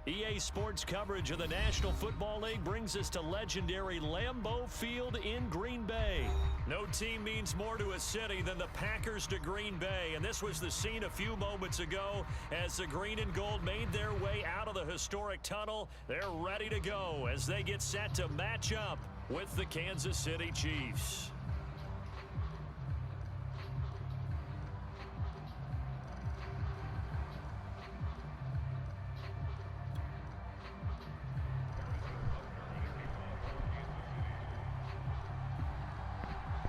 EA Sports coverage of the National Football League brings us to legendary Lambeau Field in Green Bay. No team means more to a city than the Packers to Green Bay, and this was the scene a few moments ago as the green and gold made their way out of the historic tunnel. They're ready to go as they get set to match up with the Kansas City Chiefs.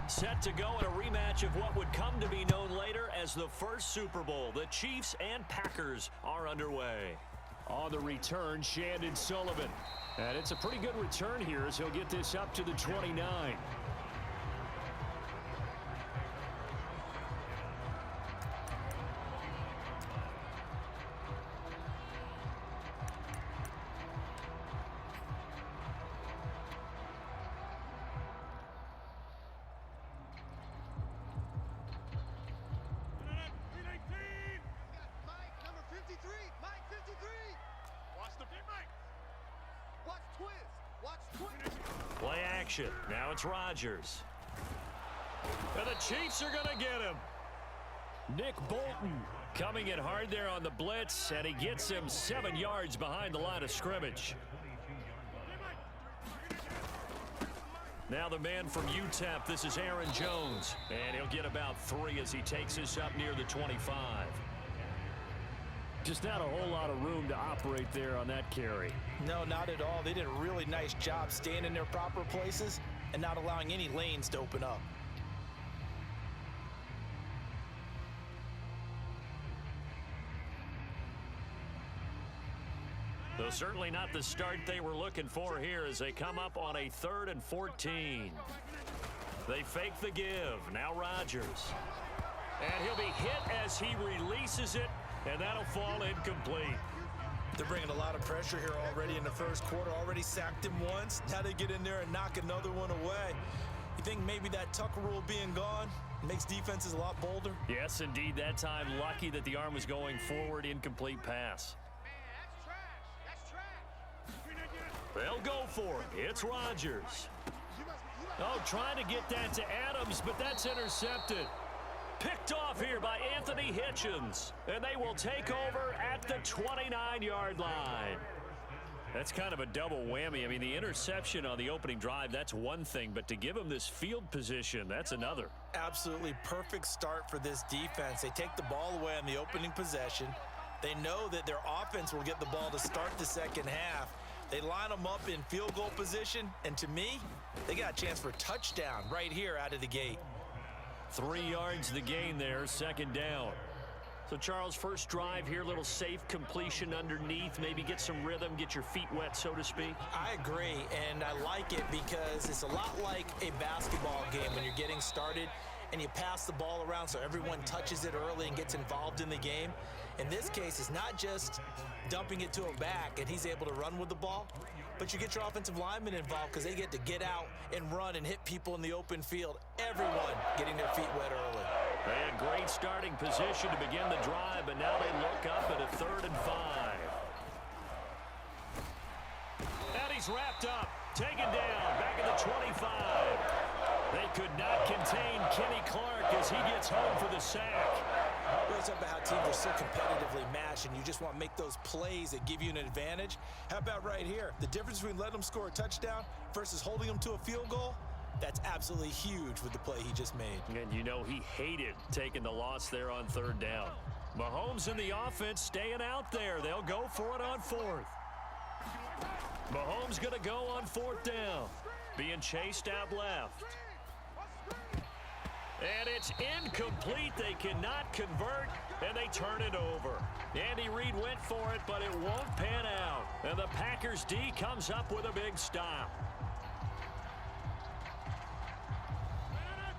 Set to go in a rematch of what would come to be known later as the first Super Bowl. The Chiefs and Packers are underway. On the return, Shandon Sullivan. And it's a pretty good return here as he'll get this up to the 29. Play action. Now it's Rodgers. And the Chiefs are going to get him. Nick Bolton coming in hard there on the blitz, and he gets him 7 yards behind the line of scrimmage. Now the man from UTEP, this is Aaron Jones, and he'll get about 3 as he takes us up near the 25. Just not a whole lot of room to operate there on that carry. No, not at all. They did a really nice job staying in their proper places and not allowing any lanes to open up. Though certainly not the start they were looking for here as they come up on a 3rd and 14. They fake the give. Now Rodgers. And he'll be hit as he releases it, and that'll fall incomplete. They're bringing a lot of pressure here already in the first quarter. Already sacked him once. Now they get in there and knock another one away. You think maybe that Tucker rule being gone makes defenses a lot bolder? Yes, indeed. That time, lucky that the arm was going forward. Incomplete pass. They'll go for it. It's Rodgers. Oh, trying to get that to Adams, but that's intercepted. Picked off here by Anthony Hitchens, and they will take over at the 29-yard line. That's kind of a double whammy. I mean, the interception on the opening drive, that's one thing, but to give them this field position, that's another. Absolutely perfect start for this defense. They take the ball away on the opening possession. They know that their offense will get the ball to start the second half. They line them up in field goal position, and to me, they got a chance for a touchdown right here out of the gate. 3 yards the gain there, second down. So, Charles, first drive here, little safe completion underneath, maybe get some rhythm, get your feet wet, so to speak. I agree, and I like it because it's a lot like a basketball game when you're getting started and you pass the ball around so everyone touches it early and gets involved in the game. In this case, it's not just dumping it to a back and he's able to run with the ball, but you get your offensive linemen involved because they get to get out and run and hit people in the open field. Everyone getting their feet wet early. They had great starting position to begin the drive, but now they look up at a 3rd and 5. And he's wrapped up, taken down, back at the 25. They could not contain Kenny Clark as he gets home for the sack. Well, it's about how teams are so competitively matched, and you just want to make those plays that give you an advantage. How about right here? The difference between letting them score a touchdown versus holding them to a field goal, that's absolutely huge with the play he just made. And you know he hated taking the loss there on 3rd down. Mahomes and the offense staying out there. They'll go for it on 4th. Mahomes going to go on 4th down. Being chased out left. And it's incomplete. They cannot convert, and they turn it over. Andy Reid went for it, but it won't pan out. And the Packers D comes up with a big stop.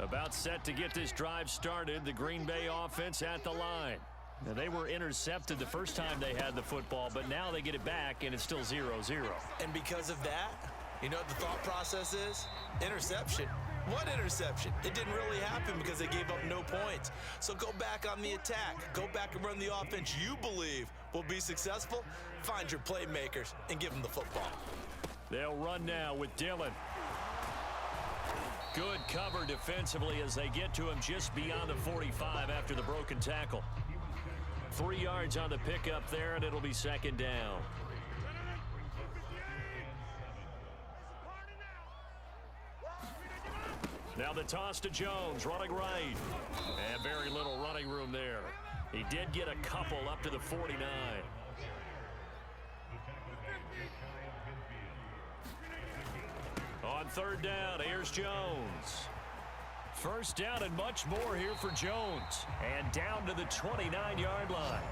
About set to get this drive started, the Green Bay offense at the line. Now, they were intercepted the first time they had the football, but now they get it back, and it's still 0-0. And because of that, you know what the thought process is? Interception. What interception? It didn't really happen because they gave up no points. So go back on the attack. Go back and run the offense you believe will be successful, find your playmakers and give them the football. They'll run now with Dillon. Good cover defensively as they get to him just beyond the 45 after the broken tackle. 3 yards on the pickup there, and it'll be second down. Now the toss to Jones, running right. And very little running room there. He did get a couple up to the 49. On third down, here's Jones. First down and much more here for Jones. And down to the 29-yard line.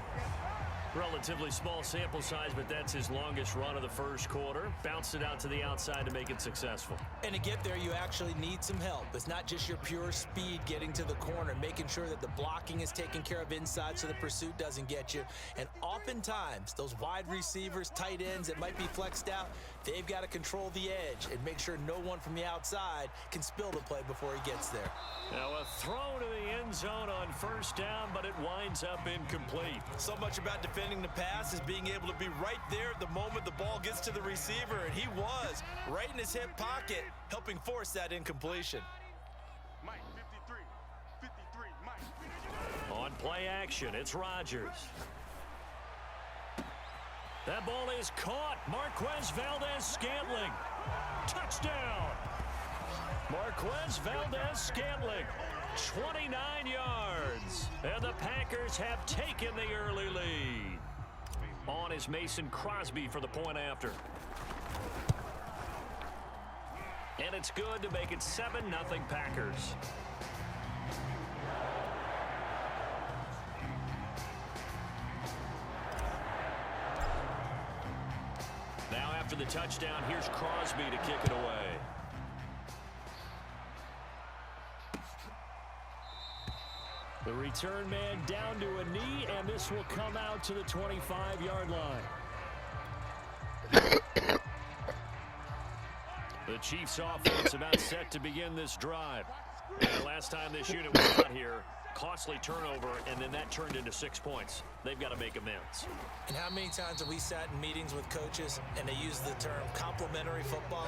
Relatively small sample size, but that's his longest run of the first quarter. Bounced it out to the outside to make it successful. And to get there, you actually need some help. It's not just your pure speed getting to the corner, making sure that the blocking is taken care of inside so the pursuit doesn't get you. And oftentimes, those wide receivers, tight ends that might be flexed out, they've got to control the edge and make sure no one from the outside can spill the play before he gets there. Now a throw to the end zone on first down, but it winds up incomplete. So much about defending the pass is being able to be right there at the moment the ball gets to the receiver, and he was right in his hip pocket, helping force that incompletion. Mike, 53, Mike. On play action, it's Rodgers. That ball is caught. Marquez Valdez-Scantling. Touchdown. Marquez Valdez-Scantling, 29 yards. And the Packers have taken the early lead. On is Mason Crosby for the point after. And it's good to make it 7-0 Packers. Now after the touchdown, here's Crosby to kick it away. The return man down to a knee, and this will come out to the 25-yard line. The Chiefs offense about set to begin this drive. And last time this unit was out here, costly turnover, and then that turned into 6 points. They've got to make amends. And how many times have we sat in meetings with coaches and they use the term complementary football?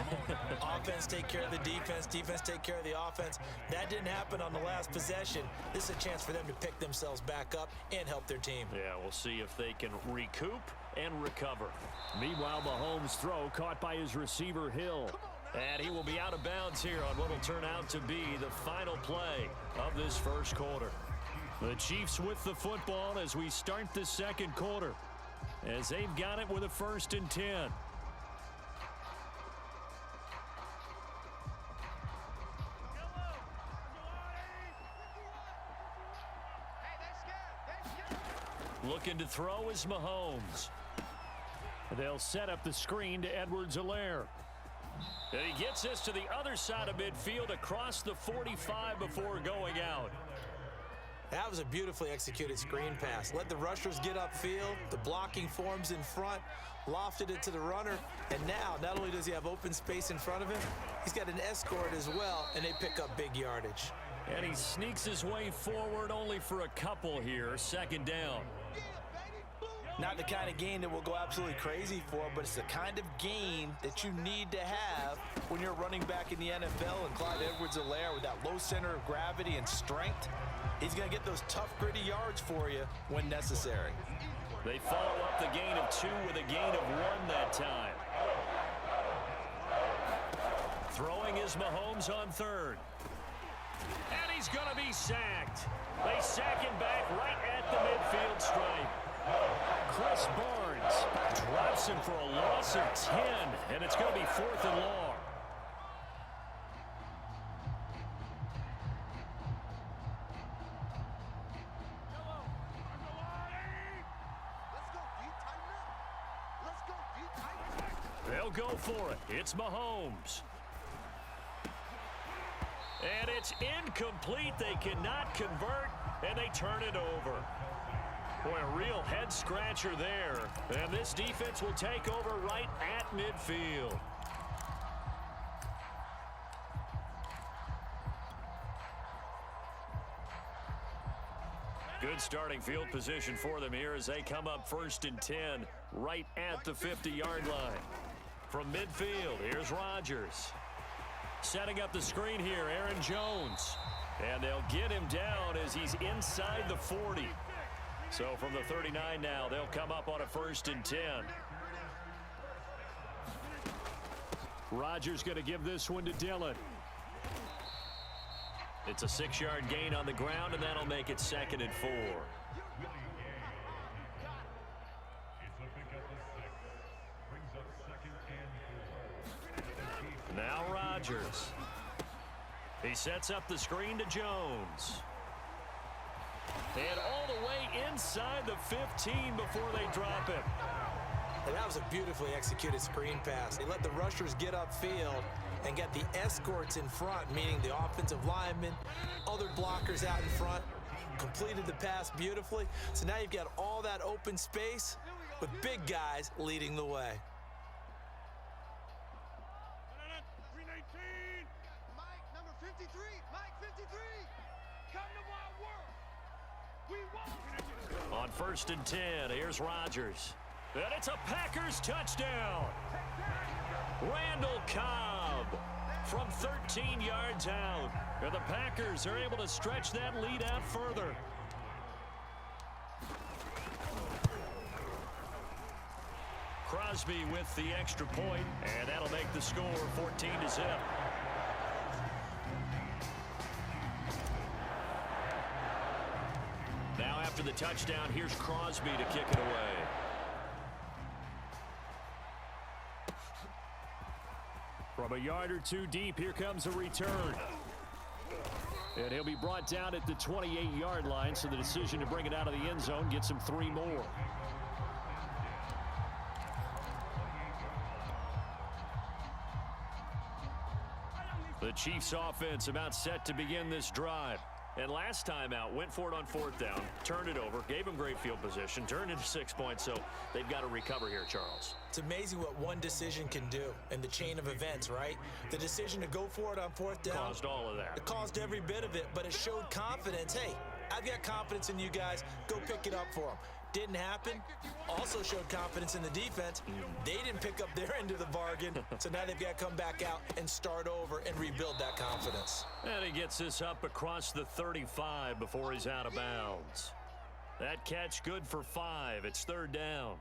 Offense take care of the defense, defense take care of the offense. That didn't happen on the last possession. This is a chance for them to pick themselves back up and help their team. Yeah, we'll see if they can recoup and recover. Meanwhile, Mahomes' throw caught by his receiver, Hill. And he will be out of bounds here on what will turn out to be the final play of this first quarter. The Chiefs with the football as we start the second quarter, as they've got it with a 1st and 10. Looking to throw is Mahomes. They'll set up the screen to Edwards-Helaire. And he gets this to the other side of midfield across the 45 before going out. That was a beautifully executed screen pass. Let the rushers get upfield. The blocking forms in front. Lofted it to the runner. And now, not only does he have open space in front of him, he's got an escort as well, and they pick up big yardage. And he sneaks his way forward only for a couple here. 2nd down. Not the kind of gain that we'll go absolutely crazy for, but it's the kind of gain that you need to have when you're running back in the NFL. And Clyde Edwards-Helaire, with that low center of gravity and strength, he's going to get those tough, gritty yards for you when necessary. They follow up the gain of 2 with a gain of 1 that time. Throwing is Mahomes on 3rd. And he's going to be sacked. They sack him back right at the midfield stripe. Chris Barnes drops him for a loss of 10, and it's going to be 4th and long. They'll go for it. It's Mahomes. And it's incomplete. They cannot convert, and they turn it over. Boy, a real head-scratcher there. And this defense will take over right at midfield. Good starting field position for them here as they come up 1st and 10 right at the 50-yard line. From midfield, here's Rodgers. Setting up the screen here, Aaron Jones. And they'll get him down as he's inside the 40. So from the 39 now, they'll come up on a 1st and 10. Rodgers going to give this one to Dillon. It's a 6-yard gain on the ground, and that'll make it 2nd and 4. Now Rodgers. He sets up the screen to Jones. And all the way inside the 15 before they drop him. And that was a beautifully executed screen pass. They let the rushers get upfield and get the escorts in front, meaning the offensive linemen, other blockers out in front, completed the pass beautifully. So now you've got all that open space with big guys leading the way. Mike, number 53. Mike, 53. Come to my world. We won't. On 1st and 10, here's Rodgers. And it's a Packers touchdown. Randall Cobb from 13 yards out. And the Packers are able to stretch that lead out further. Crosby with the extra point, and that'll make the score 14-0. Now after the touchdown, here's Crosby to kick it away. From a yard or two deep, here comes a return. And he'll be brought down at the 28-yard line, so the decision to bring it out of the end zone gets him 3 more. The Chiefs offense about set to begin this drive. And last time out, went for it on 4th down, turned it over, gave him great field position, turned into 6 points, so they've got to recover here, Charles. It's amazing what one decision can do in the chain of events, right? The decision to go for it on 4th down. Caused all of that. It caused every bit of it, but it showed confidence. Hey, I've got confidence in you guys. Go pick it up for them. Didn't happen. Also showed confidence in the defense. They didn't pick up their end of the bargain, so now they've got to come back out and start over and rebuild that confidence. And he gets this up across the 35 before he's out of bounds. That catch good for 5. It's 3rd down.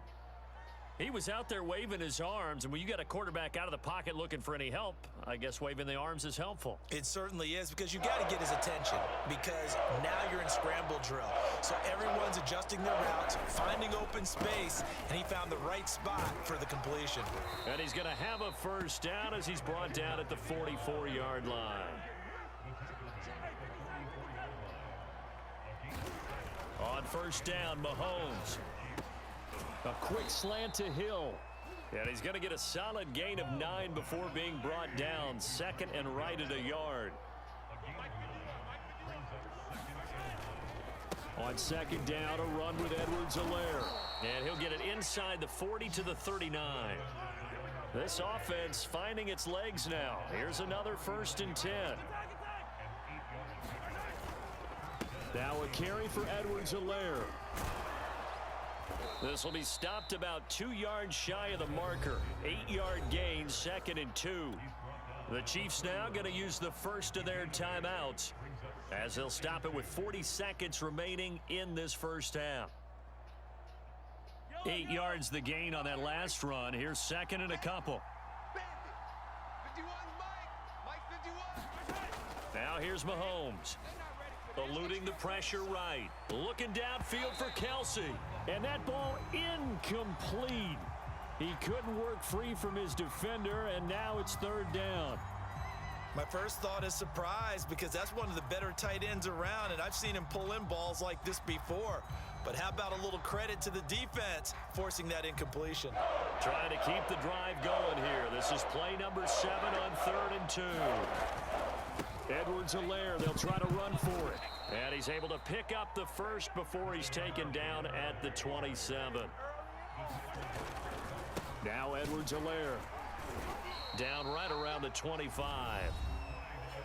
He was out there waving his arms, and when you got a quarterback out of the pocket looking for any help, I guess waving the arms is helpful. It certainly is, because you got to get his attention, because now you're in scramble drill. So everyone's adjusting their routes, finding open space, and he found the right spot for the completion. And he's going to have a 1st down as he's brought down at the 44-yard line. On 1st down, Mahomes. A quick slant to Hill. And he's going to get a solid gain of 9 before being brought down. 2nd and right at a yard. On 2nd down, a run with Edwards-Helaire. And he'll get it inside the 40 to the 39. This offense finding its legs now. Here's another 1st and 10. Now a carry for Edwards-Helaire. This will be stopped about 2 yards shy of the marker. 8-yard gain, 2nd and 2. The Chiefs now going to use the first of their timeouts as they'll stop it with 40 seconds remaining in this 1st half. 8 yards the gain on that last run. Here's 2nd and a couple. 51, Mike. Mike, 51. Now here's Mahomes. Eluding the pressure right. Looking downfield for Kelsey. And that ball incomplete. He couldn't work free from his defender, and now it's 3rd down. My first thought is surprise, because that's one of the better tight ends around, and I've seen him pull in balls like this before. But how about a little credit to the defense forcing that incompletion? Trying to keep the drive going here. This is play number 7 on 3rd and 2. Edwards-Helaire, they'll try to run for it. And he's able to pick up the 1st before he's taken down at the 27. Now Edwards-Helaire. Down right around the 25.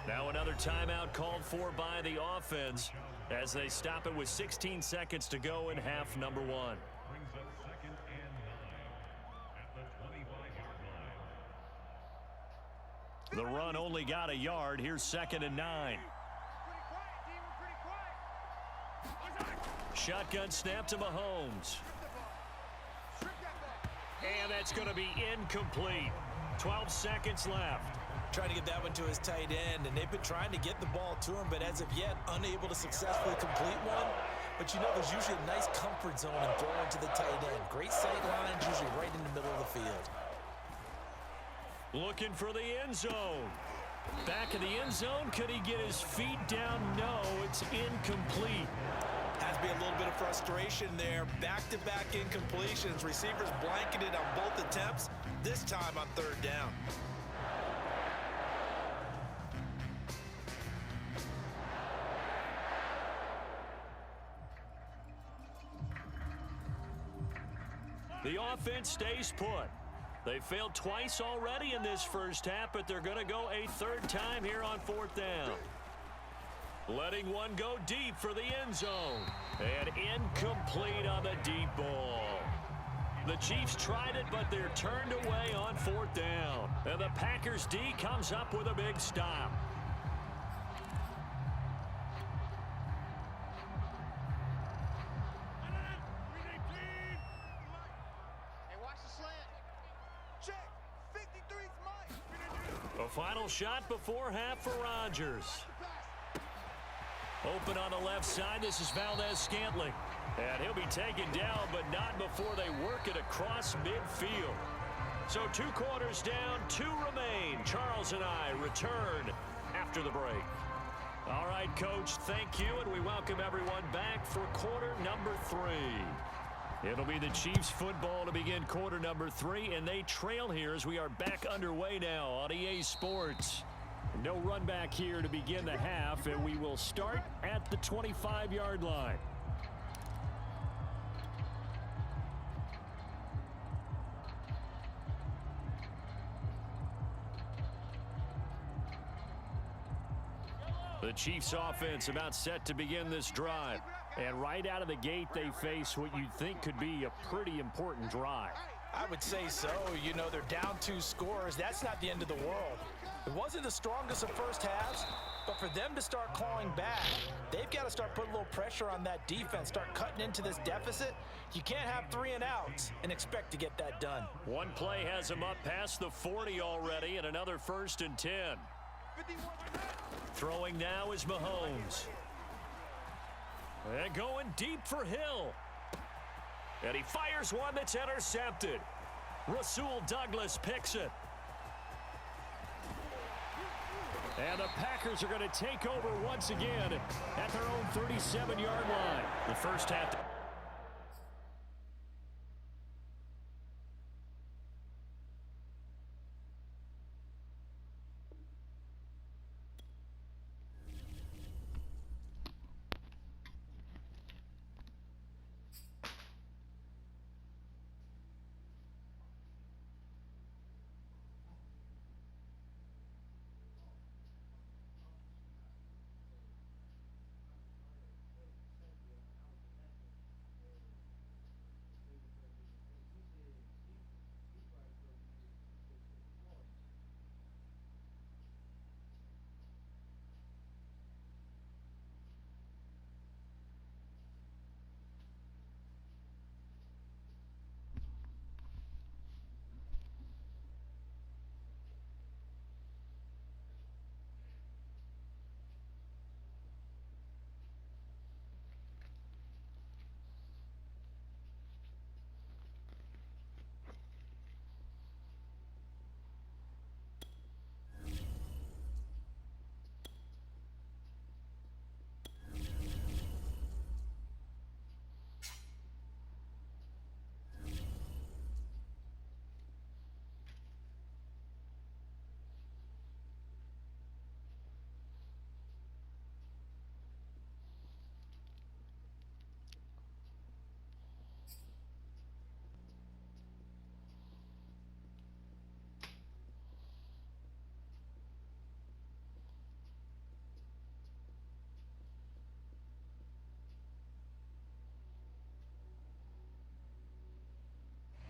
Now another timeout called for by the offense. as they stop it with 16 seconds to go in half number one. Brings up 2nd and 9 at the 25-yard line. The run only got a yard. Here's 2nd and 9. Shotgun snap to Mahomes. And that's going to be incomplete. 12 seconds left. Trying to get that one to his tight end, and they've been trying to get the ball to him, but as of yet, unable to successfully complete one. But you know, there's usually a nice comfort zone in throwing to the tight end. Great sight lines, usually right in the middle of the field. Looking for the end zone. Back in the end zone. Could he get his feet down? No, it's incomplete. Has to be a little bit of frustration there. Back-to-back incompletions. Receivers blanketed on both attempts, this time on 3rd down. The offense stays put. They failed twice already in this first half, but they're going to go a 3rd time here on 4th down. Letting one go deep for the end zone. And incomplete on the deep ball. The Chiefs tried it, but they're turned away on 4th down. And the Packers D comes up with a big stop. A final shot before half for Rodgers. Open on the left side. This is Valdez-Scantling. And he'll be taken down, but not before they work it across midfield. So 2 quarters down, 2 remain. Charles and I return after the break. All right, Coach, thank you, and we welcome everyone back for quarter number 3. It'll be the Chiefs football to begin quarter number 3, and they trail here as we are back underway now on EA Sports. No run back here to begin the half, and we will start at the 25-yard line. The Chiefs offense about set to begin this drive. And right out of the gate, they face what you'd think could be a pretty important drive. I would say so. You know, they're down 2 scores. That's not the end of the world. It wasn't the strongest of first halves, but for them to start clawing back, they've got to start putting a little pressure on that defense, start cutting into this deficit. You can't have 3 and outs and expect to get that done. One play has them up past the 40 already, and another 1st and 10. Throwing now is Mahomes. And going deep for Hill. And he fires one that's intercepted. Rasul Douglas picks it. And the Packers are going to take over once again at their own 37-yard line. The first half.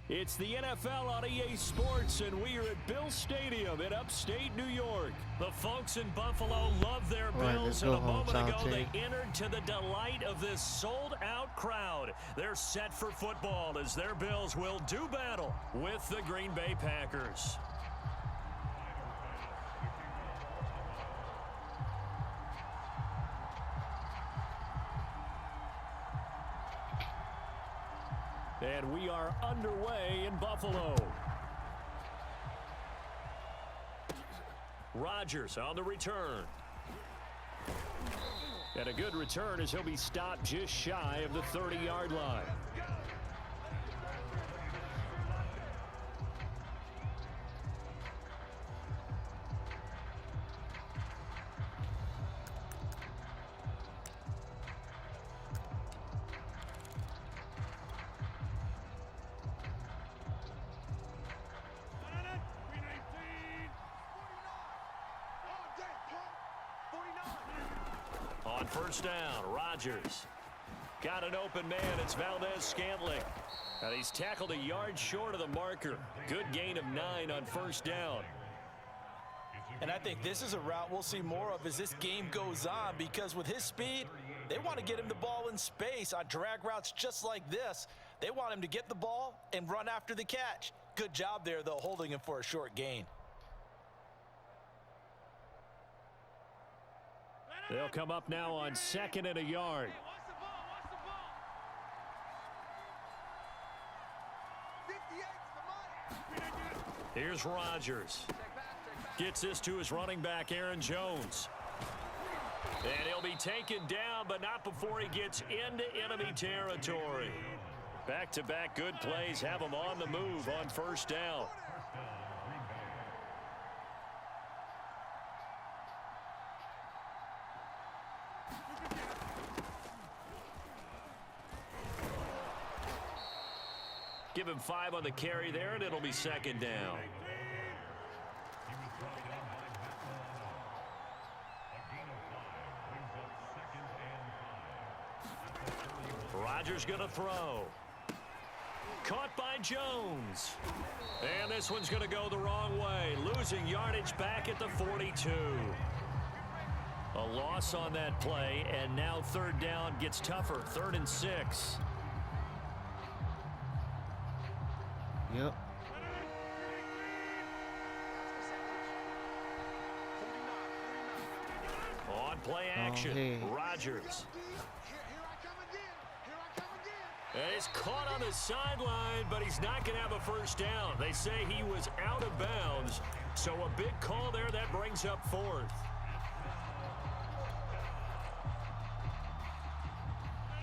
It's the NFL on EA Sports, and we are at Bill Stadium in upstate New York. The folks in Buffalo love their Bills, and a moment ago they entered to the delight of this sold-out crowd. They're set for football as their Bills will do battle with the Green Bay Packers. And we are underway in Buffalo. Rodgers on the return. And a good return as he'll be stopped just shy of the 30-yard line. On first down, Rodgers. Got an open man. It's Valdez-Scantling. And he's tackled a yard short of the marker. Good gain of 9 on first down. And I think this is a route we'll see more of as this game goes on, because with his speed, they want to get him the ball in space on drag routes just like this. They want him to get the ball and run after the catch. Good job there, though, holding him for a short gain. They'll come up now on 2nd and a yard. Here's Rodgers. Gets this to his running back, Aaron Jones. And he'll be taken down, but not before he gets into enemy territory. Back-to-back good plays have him on the move on first down. Give him 5 on the carry there, and it'll be 2nd down. Rodgers going to throw. Caught by Jones. And this one's going to go the wrong way. Losing yardage back at the 42. A loss on that play, and now 3rd down gets tougher. 3rd and 6. Yep. On play action, Rodgers. And he's caught on the sideline, but he's not going to have a first down. They say he was out of bounds, so a big call there that brings up 4th.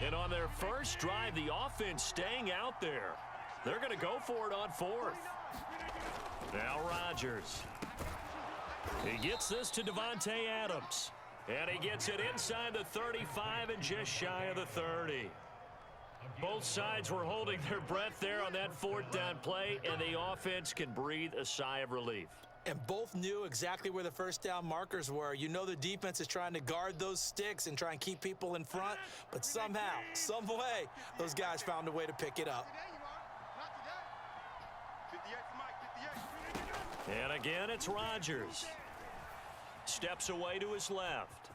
And on their first drive, the offense staying out there. They're going to go for it on 4th. Now Rodgers. He gets this to Davante Adams. And he gets it inside the 35 and just shy of the 30. Both sides were holding their breath there on that 4th down play, and the offense can breathe a sigh of relief. And both knew exactly where the first down markers were. You know the defense is trying to guard those sticks and try and keep people in front, but somehow, some way, those guys found a way to pick it up. And again, it's Rodgers. Steps away to his left.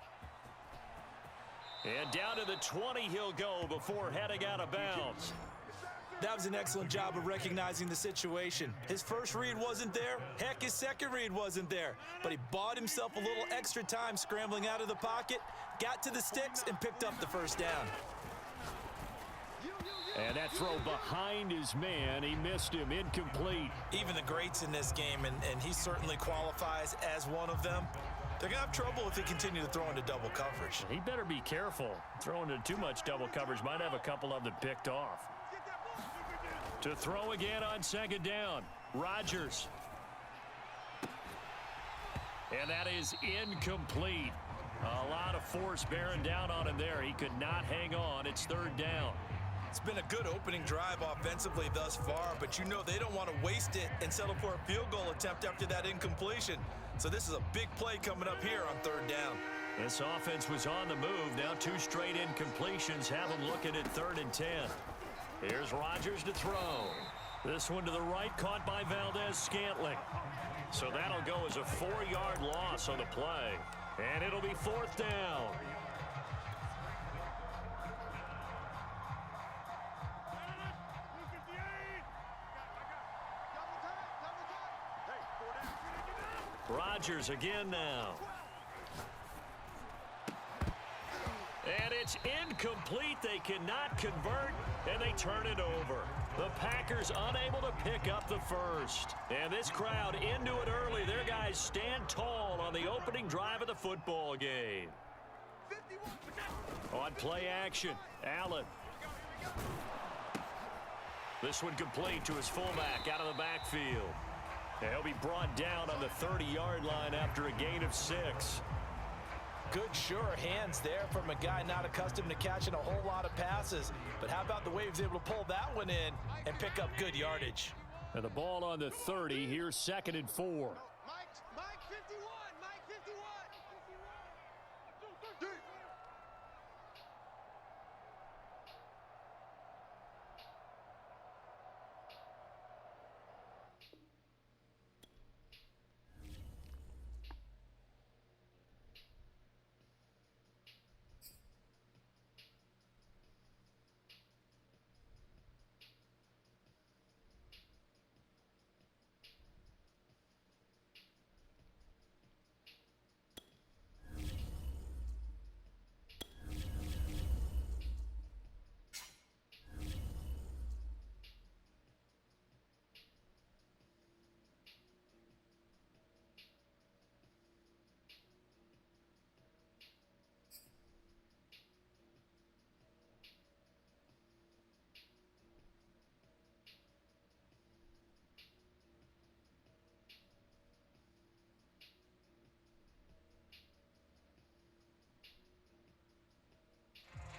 And down to the 20 he'll go before heading out of bounds. That was an excellent job of recognizing the situation. His first read wasn't there. Heck, his second read wasn't there. But he bought himself a little extra time scrambling out of the pocket, got to the sticks, and picked up the first down. And that throw behind his man, he missed him, incomplete. Even the greats in this game, and he certainly qualifies as one of them, they're going to have trouble if they continue to throw into double coverage. He better be careful. Throwing into too much double coverage might have a couple of them picked off. To throw again on 2nd down, Rodgers. And that is incomplete. A lot of force bearing down on him there. He could not hang on. It's 3rd down. It's been a good opening drive offensively thus far, but you know they don't want to waste it and settle for a field goal attempt after that incompletion. So this is a big play coming up here on 3rd down. This offense was on the move. Now 2 straight incompletions have them looking at 3rd and 10. Here's Rodgers to throw. This one to the right, caught by Valdez-Scantling. So that'll go as a 4-yard loss on the play. And it'll be 4th down. Rodgers again now. And it's incomplete. They cannot convert, and they turn it over. The Packers unable to pick up the first. And this crowd into it early. Their guys stand tall on the opening drive of the football game. On play action, Allen. This one complete to his fullback out of the backfield. And he'll be brought down on the 30-yard line after a gain of 6. Good, sure hands there from a guy not accustomed to catching a whole lot of passes. But how about the way he was able to pull that one in and pick up good yardage? And the ball on the 30. Here's 2nd and 4. Mike 51, Mike 51.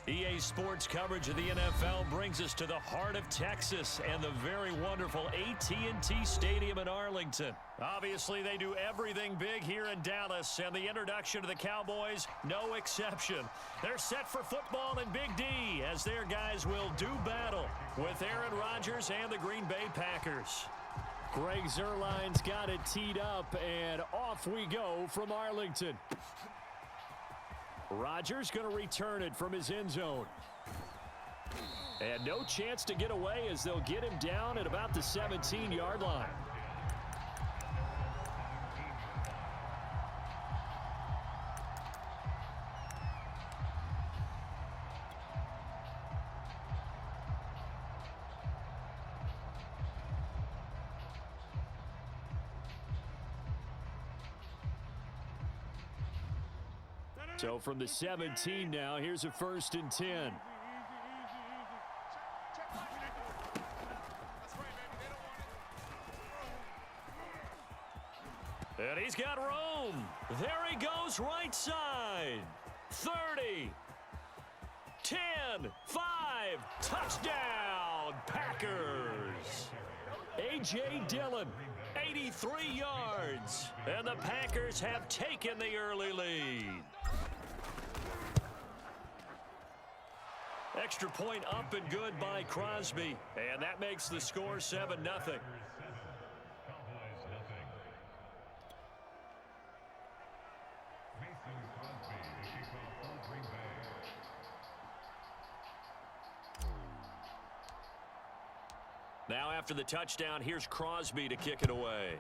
EA Sports coverage of the NFL brings us to the heart of Texas and the very wonderful AT&T Stadium in Arlington. Obviously, they do everything big here in Dallas, and the introduction of the Cowboys, no exception. They're set for football in Big D as their guys will do battle with Aaron Rodgers and the Green Bay Packers. Greg Zuerlein's got it teed up, and off we go from Arlington. Rodgers going to return it from his end zone. And no chance to get away as they'll get him down at about the 17-yard line. So from the 17 now, here's a 1st and 10. And he's got room. There he goes, right side. 30, 10, 5, touchdown, Packers. A.J. Dillon, 83 yards. And the Packers have taken the early lead. Extra point up and good by Crosby. And that makes the score 7-0. Now after the touchdown, here's Crosby to kick it away.